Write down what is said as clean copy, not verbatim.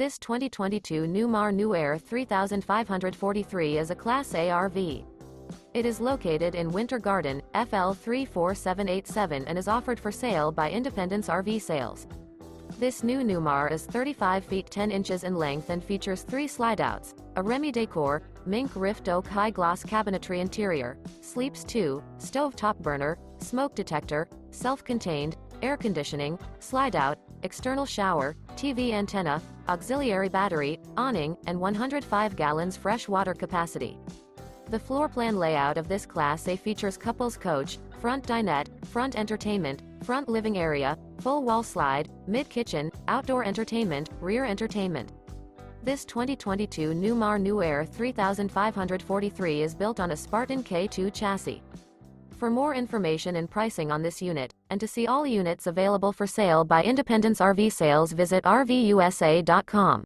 This 2022 Newmar New Aire 3543 is a Class A RV. It is located in Winter Garden, FL 34787 and is offered for sale by Independence RV Sales. This new Newmar is 35 feet 10 inches in length and features 3 slideouts, a Remmy Decor, Mink Rift Oak High Gloss Cabinetry interior, Sleeps 2, stove top burner, smoke detector, self-contained, air conditioning, slideout, external shower, TV antenna, auxiliary battery, awning, and 105 gallons fresh water capacity. The floor plan layout of this Class A features couples coach, front dinette, front entertainment, front living area, full wall slide, mid-kitchen, outdoor entertainment, rear entertainment. This 2022 Newmar New Aire 3543 is built on a Spartan K2 chassis. For more information and pricing on this unit, and to see all units available for sale by Independence RV Sales, visit RVUSA.com.